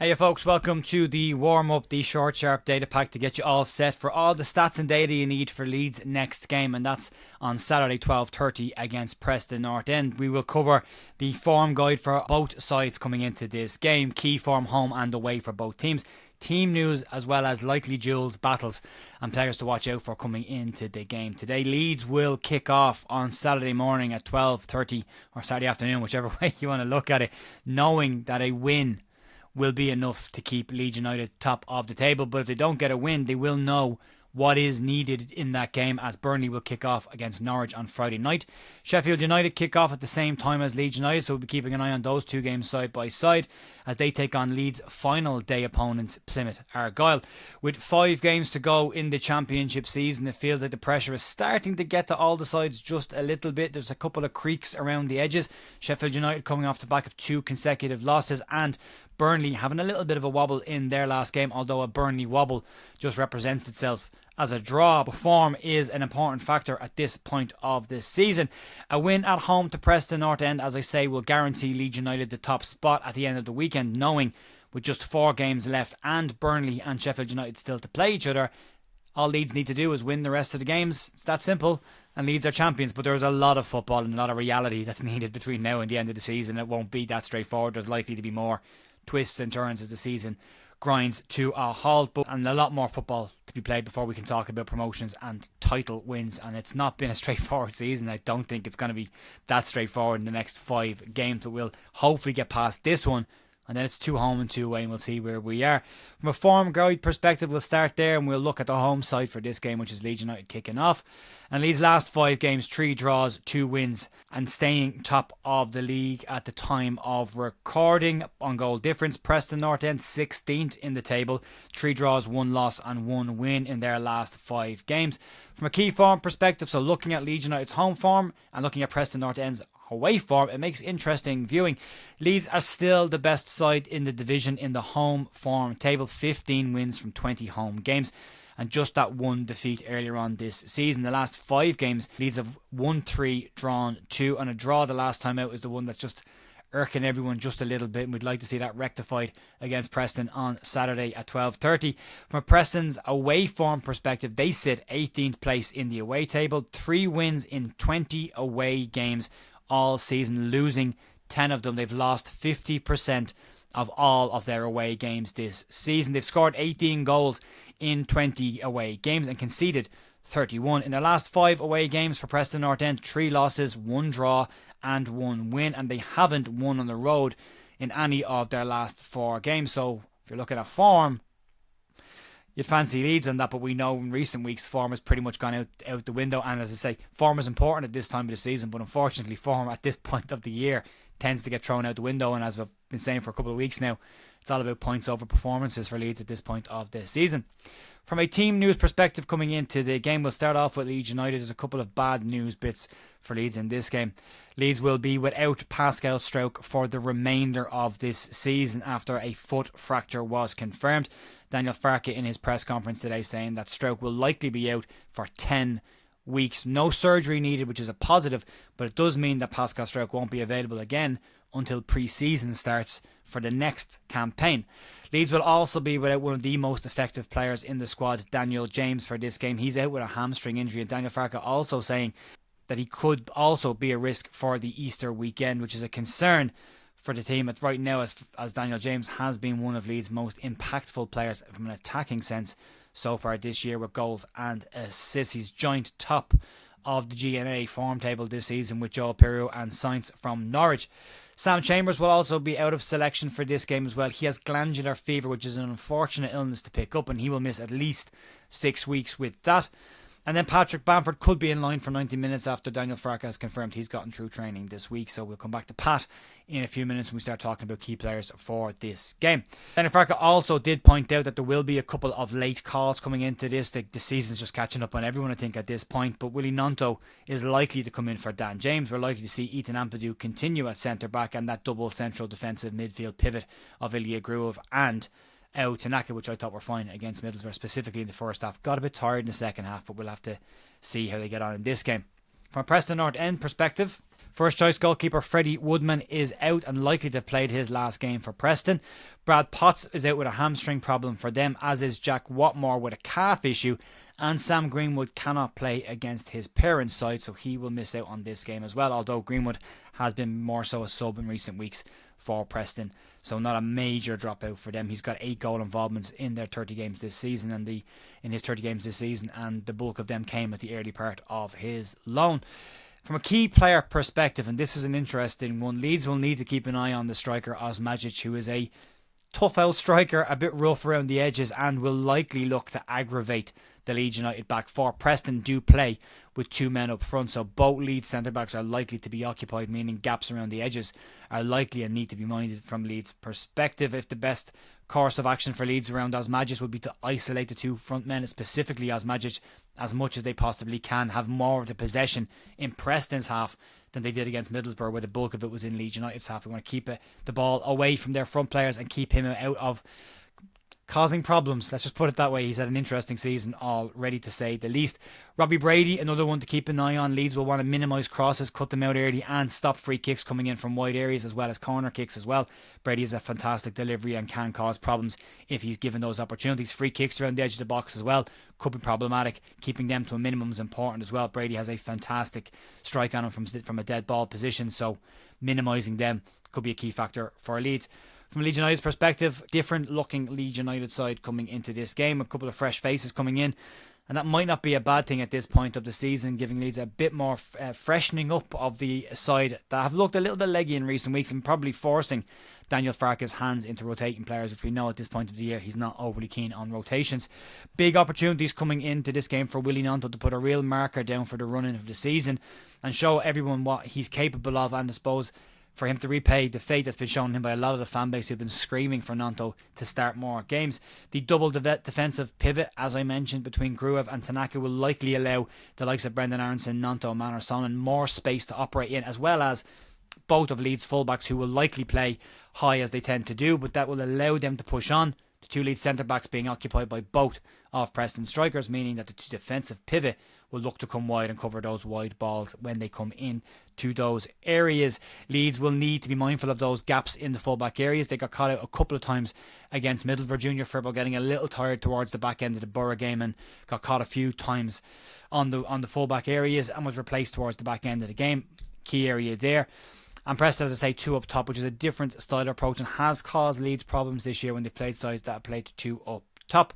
Hey folks, welcome to the warm-up, the short sharp data pack to get you all set for all the stats and data you need for Leeds' next game, and that's on Saturday 12:30 against Preston North End. We will cover the form guide for both sides coming into this game, key form home and away for both teams, team news as well as likely duels, battles and players to watch out for coming into the game today. Leeds will kick off on Saturday morning at 12:30 or Saturday afternoon, whichever way you want to look at it, knowing that a win will be enough to keep Leeds United top of the table. But if they don't get a win, they will know what is needed in that game, as Burnley will kick off against Norwich on Friday night. Sheffield United kick off at the same time as Leeds United, so we'll be keeping an eye on those two games side by side as they take on Leeds' final day opponents, Plymouth Argyle. With 5 games to go in the championship season, it feels like the pressure is starting to get to all the sides just a little bit. There's a couple of creaks around the edges. Sheffield United coming off the back of 2 consecutive losses, and Burnley having a little bit of a wobble in their last game, although a Burnley wobble just represents itself as a draw. But form is an important factor at this point of this season. A win at home to Preston North End, as I say, will guarantee Leeds United the top spot at the end of the weekend, knowing with just 4 games left and Burnley and Sheffield United still to play each other, all Leeds need to do is win the rest of the games. It's that simple, and Leeds are champions. But there's a lot of football and a lot of reality that's needed between now and the end of the season. It won't be that straightforward. There's likely to be more twists and turns as the season grinds to a halt, and a lot more football to be played before we can talk about promotions and title wins. And it's not been a straightforward season. I don't think it's going to be that straightforward in the next 5 games, but we'll hopefully get past this one, and then it's 2 home and 2 away, and we'll see where we are. From a form guide perspective, we'll start there and we'll look at the home side for this game, which is Leeds United kicking off. And Leeds' last 5 games, 3 draws, 2 wins, and staying top of the league at the time of recording on goal difference. Preston North End 16th in the table, 3 draws, 1 loss and 1 win in their last 5 games. From a key form perspective, so looking at Leeds United's home form and looking at Preston North End's away form, it makes interesting viewing. Leeds are still the best side in the division in the home form table, 15 wins from 20 home games, and just that 1 defeat earlier on this season. The last 5 games, Leeds have won 3, drawn 2, and a draw the last time out is the one that's just irking everyone just a little bit, and we'd like to see that rectified against Preston on Saturday at 12:30. From a Preston's away form perspective, they sit 18th place in the away table, 3 wins in 20 away games all season, losing 10 of them. They've lost 50% of all of their away games this season. They've scored 18 goals in 20 away games and conceded 31. In their last 5 away games for Preston North End, 3 losses, 1 draw and 1 win, and they haven't won on the road in any of their last 4 games. So if you're looking at form, you'd fancy Leeds on that, but we know in recent weeks form has pretty much gone out the window. And as I say, form is important at this time of the season, but unfortunately form at this point of the year tends to get thrown out the window. And as we've been saying for a couple of weeks now, it's all about points over performances for Leeds at this point of the season. From a team news perspective coming into the game, we'll start off with Leeds United. There's a couple of bad news bits for Leeds in this game. Leeds will be without Pascal Struijk for the remainder of this season after a foot fracture was confirmed. Daniel Farke in his press conference today saying that Struijk will likely be out for 10 weeks. No surgery needed, which is a positive, but it does mean that Pascal Struijk won't be available again until pre-season starts for the next campaign. Leeds will also be without one of the most effective players in the squad, Daniel James, for this game. He's out with a hamstring injury, and Daniel Farke also saying that he could also be a risk for the Easter weekend, which is a concern for the team at right now, as Daniel James has been one of Leeds' most impactful players from an attacking sense so far this year with goals and assists. He's joint top of the GNA form table this season with Joel Piroe and Sainz from Norwich. Sam Chambers will also be out of selection for this game as well. He has glandular fever, which is an unfortunate illness to pick up, and he will miss at least 6 weeks with that. And then Patrick Bamford could be in line for 90 minutes after Daniel Farke has confirmed he's gotten through training this week. So we'll come back to Pat in a few minutes when we start talking about key players for this game. Daniel Farke also did point out that there will be a couple of late calls coming into this. The season's just catching up on everyone, I think, at this point. But Willie Gnonto is likely to come in for Dan James. We're likely to see Ethan Ampadu continue at centre-back, and that double central defensive midfield pivot of Ilya Gruev and Tanaka, which I thought were fine against Middlesbrough, specifically in the first half. Got a bit tired in the second half, but we'll have to see how they get on in this game. From a Preston North End perspective, First choice goalkeeper Freddie Woodman is out and likely to have played his last game for Preston. Brad Potts is out with a hamstring problem for them, as is Jack Watmore with a calf issue. And Sam Greenwood cannot play against his parents' side, so he will miss out on this game as well, although Greenwood has been more so a sub in recent weeks for Preston. So not a major dropout for them. He's got 8 goal involvements in their 30 games this season, and the bulk of them came at the early part of his loan. From a key player perspective, and this is an interesting one, Leeds will need to keep an eye on the striker Osmajic, who is a tough out striker, a bit rough around the edges, and will likely look to aggravate the Leeds United back four. Preston do play with 2 men up front, so both Leeds centre-backs are likely to be occupied, meaning gaps around the edges are likely and need to be minded from Leeds' perspective. If the best course of action for Leeds around Osmajic would be to isolate the 2 front men, specifically Osmajic, as much as they possibly can, have more of the possession in Preston's half than they did against Middlesbrough, where the bulk of it was in Leeds United's half. We want to keep the ball away from their front players and keep him out of causing problems. Let's just put it that way. He's had an interesting season already, to say the least. Robbie Brady, another one to keep an eye on. Leeds will want to minimise crosses, cut them out early, and stop free kicks coming in from wide areas, as well as corner kicks as well. Brady is a fantastic delivery and can cause problems if he's given those opportunities. Free kicks around the edge of the box as well could be problematic. Keeping them to a minimum is important as well. Brady has a fantastic strike on him from a dead ball position, so minimising them could be a key factor for Leeds. From Leeds United's perspective, different looking Leeds United side coming into this game. A couple of fresh faces coming in, and that might not be a bad thing at this point of the season, giving Leeds a bit more freshening up of the side that have looked a little bit leggy in recent weeks, and probably forcing Daniel Farke's hands into rotating players, which we know at this point of the year he's not overly keen on rotations. Big opportunities coming into this game for Willie Gnonto to put a real marker down for the run-in of the season and show everyone what he's capable of, and I suppose for him to repay the fate that's been shown him by a lot of the fan base who've been screaming for Gnonto to start more games. The double defensive pivot, as I mentioned, between Gruev and Tanaka will likely allow the likes of Brendan Aronson, Gnonto, Manor Sonnen more space to operate in, as well as both of Leeds fullbacks who will likely play high as they tend to do, but that will allow them to push on. The 2 Leeds centre-backs being occupied by both of Preston strikers, meaning that the defensive pivot will look to come wide and cover those wide balls when they come in to those areas. Leeds will need to be mindful of those gaps in the full-back areas. They got caught out a couple of times against Middlesbrough. Junior Firpo getting a little tired towards the back end of the Borough game and got caught a few times on the full-back areas and was replaced towards the back end of the game. Key area there. And Preston, as I say, 2 up top, which is a different style approach and has caused Leeds problems this year when they've played sides that have played 2 up top.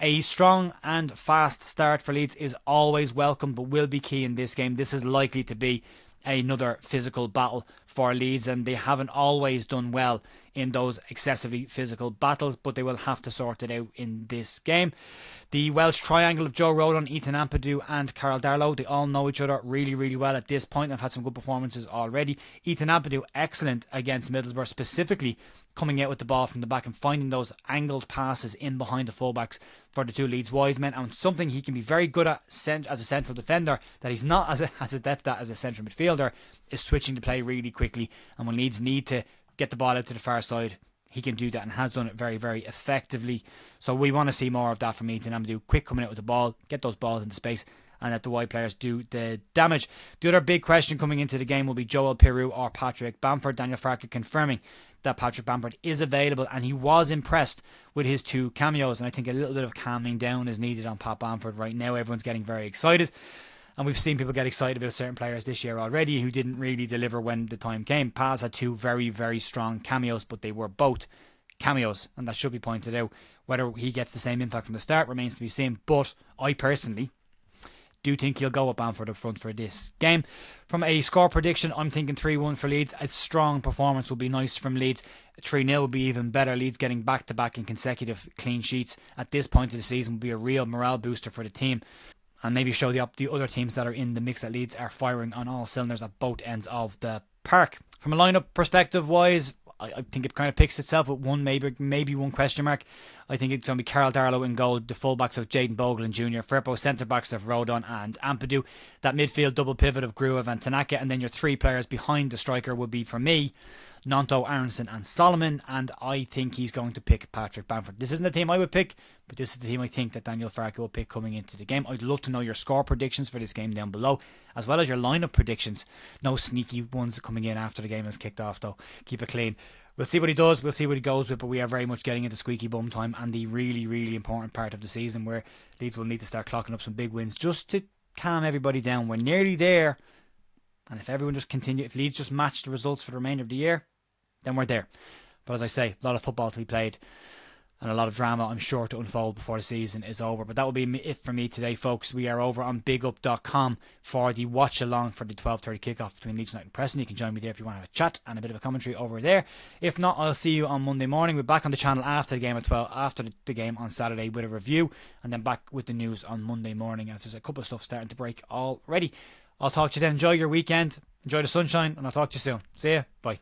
A strong and fast start for Leeds is always welcome, but will be key in this game. This is likely to be another physical battle for Leeds, and they haven't always done well in those excessively physical battles, but they will have to sort it out in this game. The Welsh triangle of Joe Rodon, Ethan Ampadu and Carl Darlow, they all know each other really, really well at this point. They've had some good performances already. Ethan Ampadu, excellent against Middlesbrough, specifically coming out with the ball from the back and finding those angled passes in behind the fullbacks for the 2 Leeds wide men, and something he can be very good at as a central defender that he's not as adept at as a central midfielder is switching the play really quickly, and when Leeds need to get the ball out to the far side, he can do that and has done it very, very effectively. So we want to see more of that from Ethan Ampadu. Quick coming out with the ball, get those balls into space, and let the wide players do the damage. The other big question coming into the game will be Joel Piroux or Patrick Bamford. Daniel Farke confirming that Patrick Bamford is available, and he was impressed with his 2 cameos, and I think a little bit of calming down is needed on Pat Bamford right now. Everyone's getting very excited, and we've seen people get excited about certain players this year already who didn't really deliver when the time came. Paz had 2 very, very strong cameos, but they were both cameos, and that should be pointed out. Whether he gets the same impact from the start remains to be seen, but I personally do think he'll go with Bamford up front for this game. From a score prediction, I'm thinking 3-1 for Leeds. A strong performance would be nice from Leeds. 3-0 would be even better. Leeds getting back-to-back and consecutive clean sheets at this point of the season would be a real morale booster for the team, and maybe show the other teams that are in the mix that Leeds are firing on all cylinders at both ends of the park. From a lineup perspective wise, I think it kind of picks itself with maybe one question mark. I think it's going to be Carl Darlow in goal, the fullbacks of Jayden Bogle and Junior Firpo, centre-backs of Rodon and Ampadu, that midfield double pivot of Gruev and Tanaka, and then your 3 players behind the striker would be, for me, Nonto, Aronson and Solomon, and I think he's going to pick Patrick Bamford. This isn't the team I would pick, but this is the team I think that Daniel Farke will pick coming into the game. I'd love to know your score predictions for this game down below, as well as your lineup predictions. No sneaky ones coming in after the game has kicked off though. Keep it clean. We'll see what he does, we'll see what he goes with, but we are very much getting into squeaky bum time and the really, really important part of the season where Leeds will need to start clocking up some big wins just to calm everybody down. We're nearly there, and if everyone just continue, if Leeds just match the results for the remainder of the year, then we're there. But as I say, a lot of football to be played and a lot of drama I'm sure to unfold before the season is over. But that will be it for me today, folks. We are over on bigup.com for the watch along for the 12:30 kickoff between Leeds United and Preston. You can join me there if you want to have a chat and a bit of a commentary over there. If not, I'll see you on Monday morning. We're back on the channel after the game at 12, after the game on Saturday with a review, and then back with the news on Monday morning as there's a couple of stuff starting to break already. I'll talk to you then. Enjoy your weekend, enjoy the sunshine, and I'll talk to you soon. See ya. Bye.